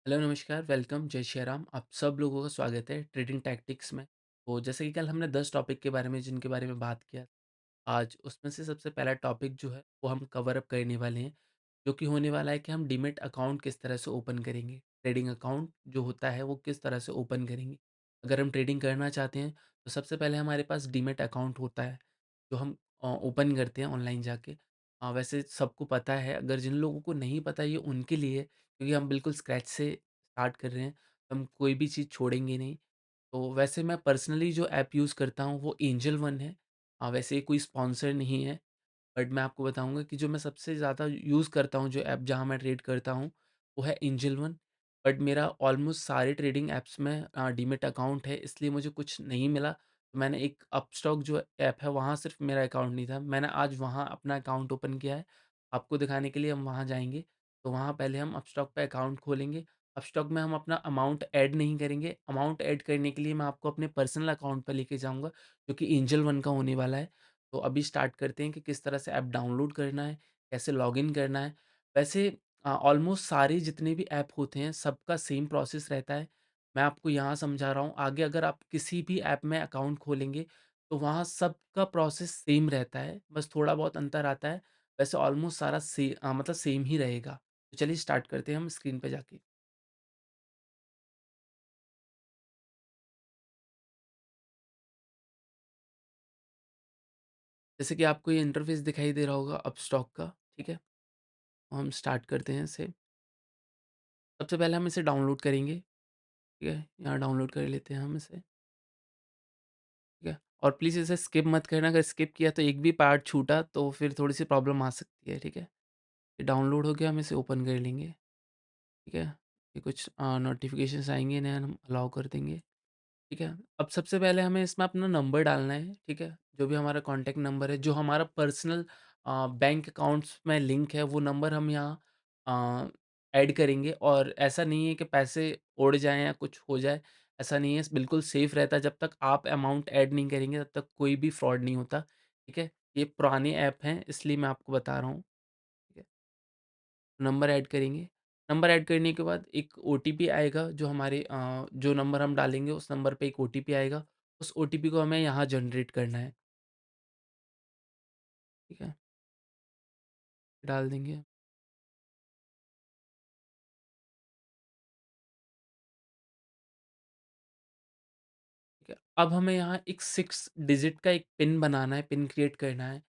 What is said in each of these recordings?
Hello, नमस्कार, welcome, जय श्री राम। आप सब लोगों का स्वागत है ट्रेडिंग टैक्टिक्स में। तो जैसे कि कल हमने 10 टॉपिक के बारे में जिनके बारे में बात किया, आज उसमें से सबसे पहला टॉपिक जो है वो हम कवर अप करने वाले हैं, जो कि होने वाला है कि हम डीमैट अकाउंट किस तरह से ओपन करेंगे। ट्रेडिंग अकाउंट जो होता है वो किस तरह से ओपन करेंगे। अगर हम ट्रेडिंग करना चाहते हैं तो सबसे पहले हमारे पास डीमैट अकाउंट होता है, जो हम ओपन करते हैं ऑनलाइन जाके। वैसे सबको पता है, अगर जिन लोगों को नहीं पता ये उनके लिए, क्योंकि हम बिल्कुल स्क्रैच से स्टार्ट कर रहे हैं, तो हम कोई भी चीज़ छोड़ेंगे नहीं। तो वैसे मैं पर्सनली जो ऐप यूज़ करता हूँ वो एंजल वन है। वैसे कोई स्पॉन्सर नहीं है, बट मैं आपको बताऊँगा कि जो मैं सबसे ज़्यादा यूज़ करता हूँ, जो ऐप जहाँ मैं ट्रेड करता हूँ, वो है एंजल वन। बट मेरा ऑलमोस्ट सारे ट्रेडिंग ऐप्स में डीमैट अकाउंट है, इसलिए मुझे कुछ नहीं मिला। तो मैंने एक अपस्टॉक जो ऐप है, वहाँ सिर्फ़ मेरा अकाउंट नहीं था। मैंने आज वहाँ अपना अकाउंट ओपन किया है। आपको दिखाने के लिए हम वहाँ जाएँगे, तो वहाँ पहले हम अपस्टॉक पे अकाउंट खोलेंगे। अपस्टॉक में हम अपना अमाउंट ऐड नहीं करेंगे। अमाउंट ऐड करने के लिए मैं आपको अपने पर्सनल अकाउंट पे लेके जाऊँगा, जो कि एंजल वन का होने वाला है। तो अभी स्टार्ट करते हैं कि किस तरह से ऐप डाउनलोड करना है, कैसे लॉगिन करना है। वैसे ऑलमोस्ट सारे जितने भी ऐप होते हैं, सबका सेम प्रोसेस रहता है। मैं आपको यहाँ समझा रहा हूँ, आगे अगर आप किसी भी ऐप में अकाउंट खोलेंगे, तो वहाँ सबका प्रोसेस सेम रहता है, बस थोड़ा बहुत अंतर आता है। वैसे ऑलमोस्ट सारा मतलब सेम ही रहेगा। तो चलिए स्टार्ट करते हैं हम स्क्रीन पे जाके। जैसे कि आपको ये इंटरफ़ेस दिखाई दे रहा होगा अपस्टॉक का, ठीक है? तो हम स्टार्ट करते हैं इसे। सबसे पहले हम इसे डाउनलोड करेंगे। ठीक है, यहाँ डाउनलोड कर लेते हैं हम इसे, ठीक है? और प्लीज़ इसे स्किप मत करना, अगर स्किप किया तो एक भी पार्ट छूटा तो फिर थोड़ी-सी प्रॉब्लम आ सकती है, ठीक है? ये डाउनलोड हो गया, हम इसे ओपन कर लेंगे, ठीक है? ये कुछ नोटिफ़िकेशंस आएँगे, इन्हें हम अलाउ कर देंगे, ठीक है? अब सबसे पहले हमें इसमें अपना नंबर डालना है, ठीक है? जो भी हमारा कॉन्टैक्ट नंबर है, जो हमारा पर्सनल बैंक अकाउंट्स में लिंक है, वो नंबर हम यहाँ अ, ऐड करेंगे। और ऐसा नहीं है कि पैसे उड़ जाएँ या कुछ हो जाए, ऐसा नहीं है, बिल्कुल सेफ रहता है। जब तक आप अमाउंट ऐड नहीं करेंगे, तब तक कोई भी फ्रॉड नहीं होता, ठीक है? ये पुराने ऐप हैं, इसलिए मैं आपको बता रहा हूँ, ठीक है? नंबर ऐड करेंगे। नंबर ऐड करने के बाद एक ओटीपी आएगा, जो हमारे जो नंबर हम डालेंगे उस नंबर पे एक ओटीपी आएगा। उस ओटीपी को हमें यहाँ जनरेट करना है, ठीक है? डाल देंगे, ठीक है? अब हमें यहाँ एक 6 डिजिट का एक पिन बनाना है, पिन क्रिएट करना है।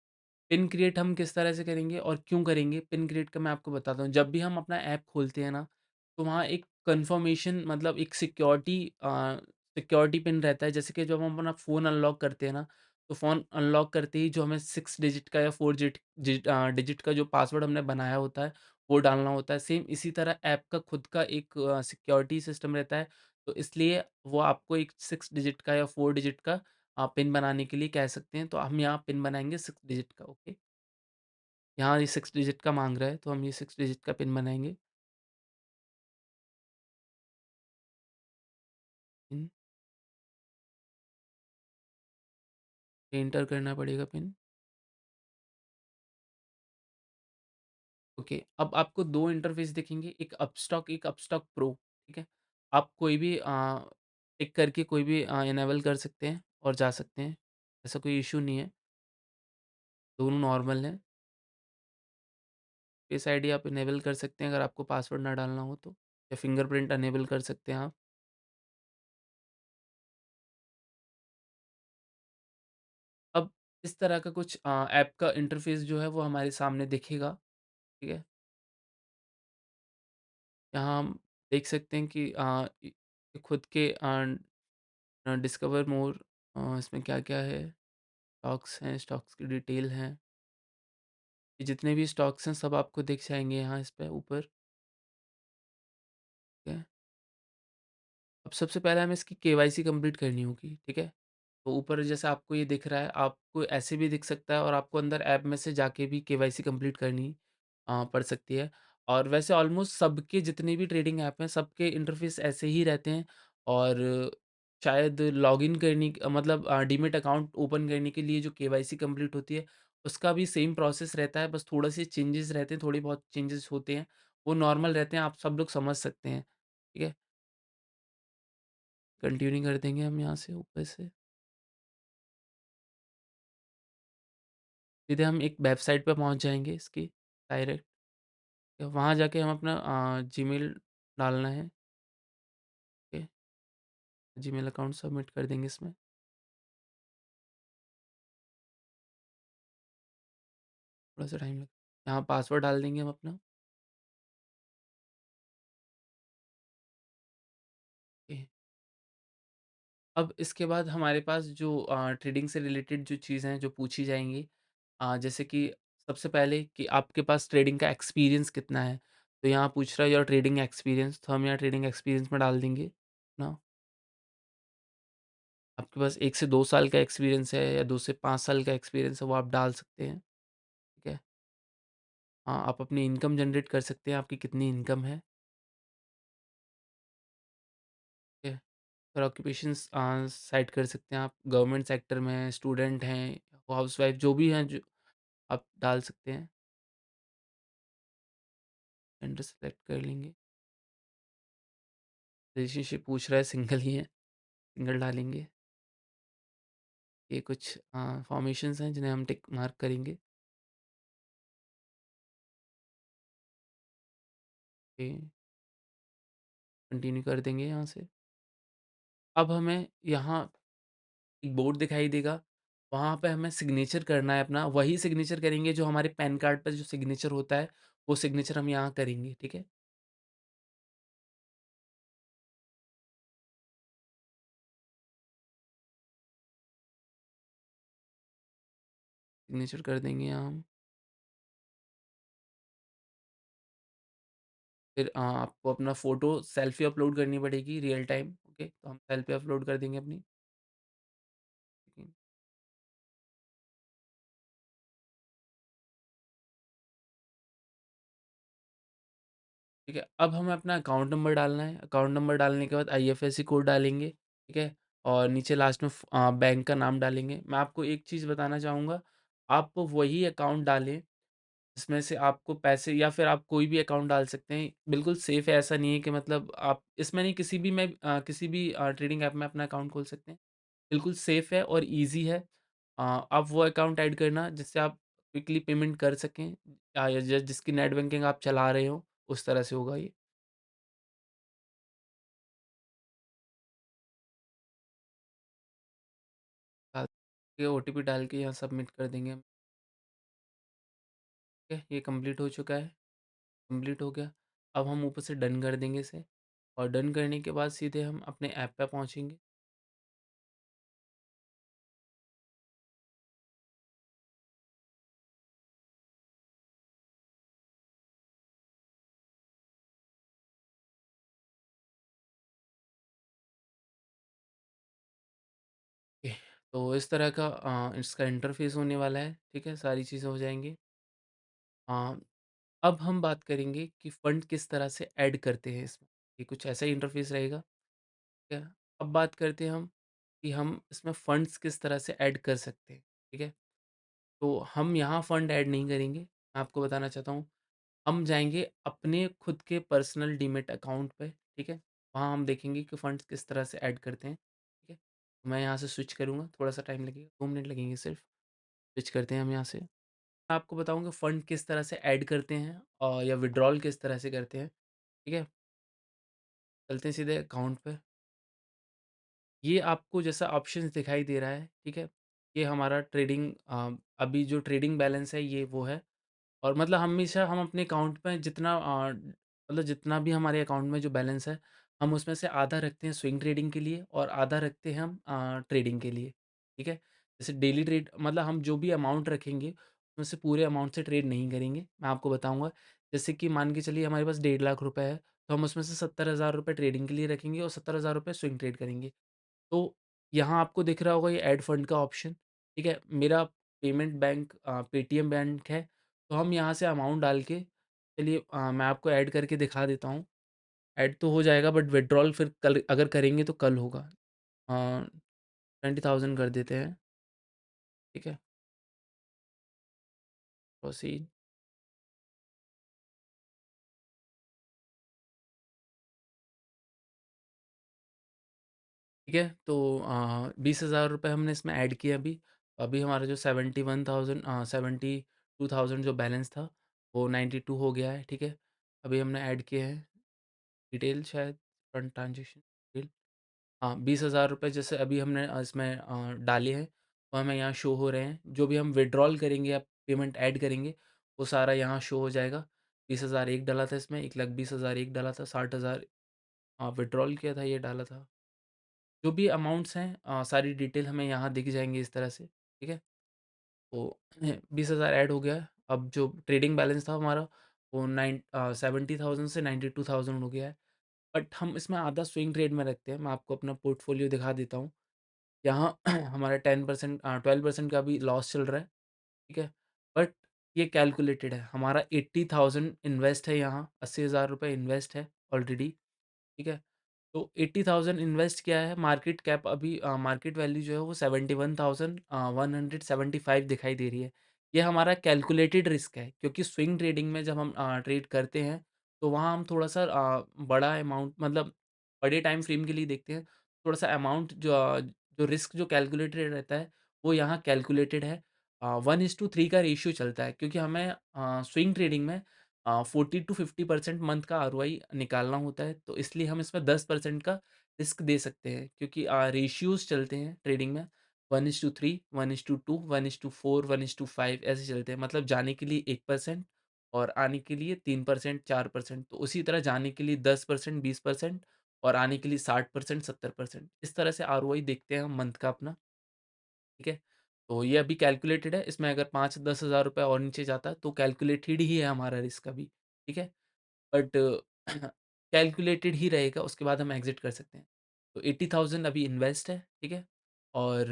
पिन क्रिएट हम किस तरह से करेंगे और क्यों करेंगे? पिन क्रिएट का मैं आपको बताता हूँ। जब भी हम अपना ऐप खोलते हैं ना, तो वहाँ एक कन्फर्मेशन, मतलब एक सिक्योरिटी पिन रहता है। जैसे कि जब हम अपना फ़ोन अनलॉक करते हैं ना, तो फ़ोन अनलॉक करते ही जो हमें 6 डिजिट का या 4 डिजिट का जो पासवर्ड हमने बनाया होता है, वो डालना होता है। सेम इसी तरह ऐप का खुद का एक सिक्योरिटी सिस्टम रहता है। तो इसलिए वो आपको एक 6 डिजिट का या 4 डिजिट का पिन बनाने के लिए कह सकते हैं। तो हम यहाँ पिन बनाएँगे 6 डिजिट का, ओके। यहाँ ये 6 डिजिट का माँग रहा है, तो हम ये 6 डिजिट का पिन बनाएँगे। पिन, एंटर करना पड़ेगा पिन, ओके। अब आपको 2 इंटरफ़ेस दिखेंगे, एक अपस्टॉक प्रो, ठीक है? आप कोई भी टिक करके कोई भी इनेबल कर सकते हैं और जा सकते हैं, ऐसा कोई इश्यू नहीं है, दोनों नॉर्मल हैं। फेस आईडी आप इनेबल कर सकते हैं अगर आपको पासवर्ड ना डालना हो तो, या फिंगरप्रिंट इनेबल कर सकते हैं आप। अब इस तरह का कुछ ऐप का इंटरफ़ेस जो है वो हमारे सामने दिखेगा, ठीक है? यहाँ हम देख सकते हैं कि खुद के डिस्कवर मोर, इसमें क्या-क्या है, स्टॉक्स हैं, स्टॉक्स की डिटेल है। ये जितने भी स्टॉक्स हैं सब आपको दिख जाएँगे यहाँ इस पे ऊपर, ठीक है? अब सबसे पहले हमें इसकी केवाईसी कंप्लीट करनी होगी, ठीक है? तो ऊपर जैसे आपको ये दिख रहा है, आपको ऐसे भी दिख सकता है और आपको अंदर ऐप में से जाके भी केवाईसी कंप्लीट करनी पड़ सकती है। और वैसे ऑलमोस्ट सबके जितने भी ट्रेडिंग ऐप हैं, सबके इंटरफ़ेस ऐसे ही रहते हैं। और शायद लॉगिन मतलब डीमैट अकाउंट ओपन करने के लिए जो केवाईसी कंप्लीट होती है, उसका भी सेम प्रोसेस रहता है, बस थोड़े-से चेंजेस रहते हैं, थोड़े बहुत चेंजेस होते हैं। वो नॉर्मल रहते हैं, आप सब लोग समझ सकते हैं। ठीक है? कंटिन्यू कर देंगे हम यहाँ से ऊपर से। सीधे हम एक वेबसाइट पे पहुँच जाएँगे इसकी डायरेक्ट। वहाँ जाके हम अपना जीमेल डालना है, ओके? जीमेल अकाउंट सबमिट कर देंगे इसमें। थोड़ा-सा टाइम लग यहाँ पासवर्ड डाल देंगे हम अपना, ओके। अब इसके बाद हमारे पास जो ट्रेडिंग से रिलेटेड जो चीज़ें हैं, जो पूछी जाएँगी, जैसे कि सबसे पहले कि आपके पास ट्रेडिंग का एक्सपीरियंस कितना है? तो यहाँ पूछ रहा है योर ट्रेडिंग एक्सपीरियंस, तो हम यहाँ ट्रेडिंग एक्सपीरियंस में डाल देंगे ना। आपके पास 1 से 2 साल का एक्सपीरियंस है या 2 से 5 साल का एक्सपीरियंस है, वो आप डाल सकते हैं, ठीक है। हाँ, आप अपनी इनकम जनरेट कर सकते हैं, आपकी कितनी इनकम है, ठीक है। फिर ऑक्यूपेशंस सेट कर सकते हैं आप, गवर्नमेंट सेक्टर में हैं, स्टूडेंट हैं, हाउसवाइफ जो भी हैं, जो आप डाल सकते हैं। जेंडर सेलेक्ट कर लेंगे। रिलेशनशिप पूछ रहा है, सिंगल ही है, सिंगल डालेंगे। ये कुछ फॉर्मेशंस हैं जिन्हें हम टिक मार्क करेंगे। ओके, कंटिन्यू कर देंगे यहाँ से। अब हमें यहाँ एक बोर्ड दिखाई देगा, वहाँ पे हमें सिग्नेचर करना है अपना, वही सिग्नेचर करेंगे जो हमारे पैन कार्ड पे जो सिग्नेचर होता है, वो सिग्नेचर हम यहाँ करेंगे, ठीक है? सिग्नेचर कर देंगे यहाँ हम। फिर आपको अपना फ़ोटो सेल्फ़ी अपलोड करनी पड़ेगी रियल टाइम, ओके? तो हम सेल्फ़ी अपलोड कर देंगे अपनी। ठीक है, ठीक है, अब हमें अपना अकाउंट नंबर डालना है, अकाउंट नंबर डालने के बाद आईएफएससी कोड डालेंगे, ठीक है? और नीचे लास्ट में बैंक का नाम डालेंगे। मैं आपको एक चीज़ बताना चाहूँगा, आप वही अकाउंट डालें इसमें से आपको पैसे, या फिर आप कोई भी अकाउंट डाल सकते हैं, बिल्कुल सेफ़ है, ऐसा नहीं है कि मतलब आप इसमें नहीं, किसी भी में किसी भी ट्रेडिंग ऐप में अपना अकाउंट खोल सकते हैं। बिल्कुल सेफ़ है और ईज़ी है। आप वो अकाउंट ऐड करना जिससे आप क्विकली पेमेंट कर सकें, या जिसकी नेट बैंकिंग आप चला रहे हो, उस तरह से होगा ये। ये ओटीपी डाल के यहाँ सबमिट कर देंगे हम, ठीक है? ये कंप्लीट हो चुका है, कंप्लीट हो गया। अब हम ऊपर से डन कर देंगे इसे, और डन करने के बाद सीधे हम अपने ऐप पे पहुँचेंगे। ओके, तो इस तरह का इसका इंटरफ़ेस होने वाला है, ठीक है? सारी चीज़ें हो जाएँगी। अ, अब हम बात करेंगे कि फ़ंड किस तरह से ऐड करते हैं इसमें। ये कुछ ऐसा ही इंटरफ़ेस रहेगा, ठीक है? अब बात करते हैं हम कि हम इसमें फ़ंड्स किस तरह से ऐड कर सकते हैं, ठीक है? तो हम यहाँ फ़ंड ऐड नहीं करेंगे, मैं आपको बताना चाहता हूँ। हम जाएँगे अपने खुद के पर्सनल डीमैट अकाउंट पे, ठीक है? वहाँ हम देखेंगे कि फंड्स किस तरह से ऐड करते हैं, ठीक है? तो मैं यहाँ से स्विच करूँगा, थोड़ा-सा टाइम लगेगा, 2 मिनट लगेंगे सिर्फ। स्विच करते हैं हम यहाँ से। मैं आपको बताऊँगा फंड किस तरह से ऐड करते हैं या विथड्रॉल किस तरह से करते हैं, ठीक है? चलते हैं सीधे अकाउंट पे। ये आपको जैसा ऑप्शंस दिखाई दे रहा है, ठीक है? ये हमारा ट्रेडिंग अभी जो ट्रेडिंग बैलेंस है, ये वो है। और मतलब हमेशा हम अपने अकाउंट में जितना मतलब जितना भी हमारे अकाउंट में जो बैलेंस है, हम उसमें से आधा रखते हैं स्विंग ट्रेडिंग के लिए और आधा रखते हैं हम ट्रेडिंग के लिए, ठीक है? जैसे डेली ट्रेड, मतलब हम जो भी अमाउंट रखेंगे, उसमें से पूरे अमाउंट से ट्रेड नहीं करेंगे। मैं आपको बताऊँगा, जैसे कि मान के चलिए हमारे पास 1,50,000 है, तो हम उसमें से 70,000 ट्रेडिंग के लिए रखेंगे और 70,000 स्विंग ट्रेड करेंगे। तो यहाँ आपको दिख रहा होगा ये ऐड फंड का ऑप्शन, ठीक है? मेरा पेमेंट बैंक पेटीएम बैंक है, तो हम यहाँ से अमाउंट डाल के, चलिए मैं आपको ऐड करके दिखा देता हूँ। ऐड तो हो जाएगा बट विथड्रॉल फिर कल अगर करेंगे तो कल होगा। 20,000 कर देते हैं, ठीक है? प्रोसीड। ठीक है? तो 20,000 रुपए हमने इसमें ऐड किए अभी। अभी हमारा जो 72,000 जो बैलेंस था, वो 92 हो गया है, ठीक है? अभी हमने ऐड किए हैं डिटेल शायद फ्रंट ट्रांज़ैक्शन डिटेल। हाँ, 20,000 रुपए जैसे अभी हमने इसमें डाले हैं, वो हमें यहाँ शो हो रहे हैं। जो भी हम विथड्रॉल करेंगे या पेमेंट ऐड करेंगे, वो सारा यहाँ शो हो जाएगा। 20,000 एक डाला था इसमें, 1,20,000 एक डाला था, 60,000 विथड्रॉल किया था, ये डाला था। जो भी अमाउंट्स हैं सारी डिटेल हमें यहाँ दिख जाएँगी इस तरह से, ठीक है? तो 20,000 ऐड हो गया है। अब जो ट्रेडिंग बैलेंस था हमारा, वो 70,000 से 92,000 हो गया है। बट हम इसमें आधा स्विंग ट्रेड में रखते हैं। मैं आपको अपना पोर्टफोलियो दिखा देता हूँ। यहाँ हमारा 10% 12% का भी लॉस चल रहा है, ठीक है? बट ये कैलकुलेटेड है। हमारा 80,000 इन्वेस्ट है यहाँ, 80,000 रुपए इन्वेस्ट है ऑलरेडी, ठीक है? तो 80,000 इन्वेस्ट किया है, मार्केट कैप अभी मार्केट वैल्यू जो है वो 71,175 दिखाई दे रही है। ये हमारा कैलकुलेटेड रिस्क है क्योंकि स्विंग ट्रेडिंग में जब हम ट्रेड करते हैं, तो वहाँ हम थोड़ा-सा बड़ा अमाउंट मतलब बड़े टाइम फ्रेम के लिए देखते हैं। थोड़ा-सा अमाउंट जो रिस्क जो कैलकुलेटेड रहता है, वो यहाँ कैलकुलेटेड है। 1:3 का रेशियो चलता है क्योंकि हमें स्विंग ट्रेडिंग में 40 टू 50% मंथ का आरओआई निकालना होता है, तो इसलिए हम इसमें 10% का रिस्क दे सकते हैं क्योंकि रेशियोज़ चलते हैं ट्रेडिंग में 1:3, 1:2, 1:4, 1:5 ऐसे चलते हैं। मतलब जाने के लिए 1% और आने के लिए 3%, 4%। तो उसी तरह जाने के लिए 10%, 20% और आने के लिए 60%, 70%। इस तरह से आरओआई देखते हैं हम मंथ का अपना, ठीक है? तो ये अभी कैलकुलेटेड है, इसमें अगर 5-10 हज़ार रुपए और नीचे जाता है, तो कैलकुलेटेड ही है हमारा रिस्क अभी, ठीक है? बट कैलकुलेटेड ही रहेगा, उसके बाद हम एग्ज़िट कर सकते हैं। तो 80,000 अभी इन्वेस्ट है, ठीक है? और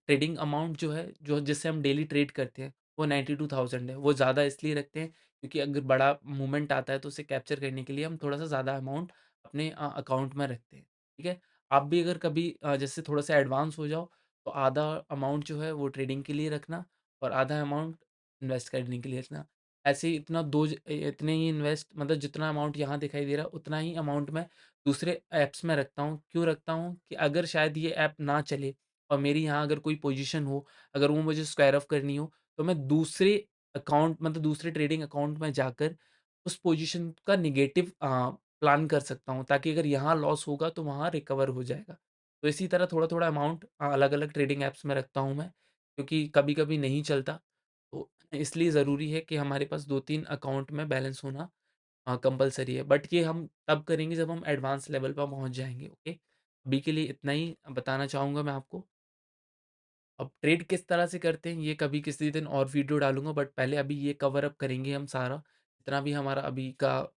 ट्रेडिंग अमाउंट जो है, जो जिससे हम डेली ट्रेड करते हैं, वो 92,000 है। वो ज़्यादा इसलिए रखते हैं क्योंकि अगर बड़ा मूवमेंट आता है, तो उसे कैप्चर करने के लिए हम थोड़ा-सा ज़्यादा अमाउंट अपने अकाउंट में रखते हैं, ठीक है? आप भी अगर कभी जैसे थोड़ा-सा एडवांस हो जाओ, तो आधा अमाउंट जो है वो ट्रेडिंग के लिए रखना और आधा अमाउंट इन्वेस्ट करने के लिए रखना। ऐसे ही इतने ही इन्वेस्ट मतलब जितना अमाउंट यहाँ दिखाई दे रहा है उतना ही अमाउंट मैं दूसरे ऐप्स में रखता हूँ। क्यों रखता हूँ कि अगर शायद ये ऐप ना चले और मेरी यहाँ अगर कोई पोज़ीशन हो, अगर वो मुझे स्क्वायर ऑफ करनी हो, तो मैं दूसरे अकाउंट मतलब दूसरे ट्रेडिंग अकाउंट में जाकर उस पोज़ीशन का नेगेटिव प्लान कर सकता हूँ ताकि अगर यहाँ लॉस होगा तो वहाँ रिकवर हो जाएगा। तो इसी तरह थोड़ा-थोड़ा अमाउंट अलग-अलग ट्रेडिंग ऐप्स में रखता हूँ मैं, क्योंकि कभी-कभी नहीं चलता। तो इसलिए ज़रूरी है कि हमारे पास 2-3 अकाउंट में बैलेंस होना कंपल्सरी है। बट ये हम तब करेंगे जब हम एडवांस लेवल पर पहुँच जाएँगे, ओके? अभी के लिए इतना ही बताना चाहूँगा मैं आपको। अब ट्रेड किस तरह से करते हैं ये कभी किसी दिन और वीडियो डालूँगा बट पहले अभी ये कवर अप करेंगे हम सारा, जितना भी हमारा अभी का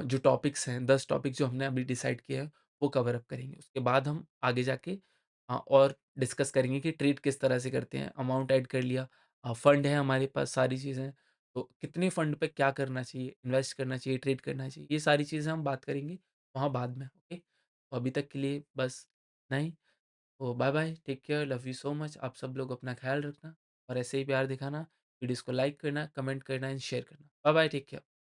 जो टॉपिक्स हैं 10 टॉपिक जो हमने अभी डिसाइड किए हैं, वो कवर अप करेंगे। उसके बाद हम आगे जाके और डिस्कस करेंगे कि ट्रेड किस तरह से करते हैं। अमाउंट ऐड कर लिया, फंड है हमारे पास, सारी चीज़ें। तो कितने फंड पे क्या करना चाहिए, इन्वेस्ट करना चाहिए, ट्रेड करना चाहिए, ये सारी चीज़ें हम बात करेंगे वहाँ बाद में, ओके? तो अभी तक के लिए बस इतना ही। तो bye bye, take care, love you so much. आप सब लोग अपना ख़्याल रखना और ऐसे ही प्यार दिखाना। वीडियोज़ को लाइक करना, कमेंट करना एंड शेयर करना। Bye bye, take care.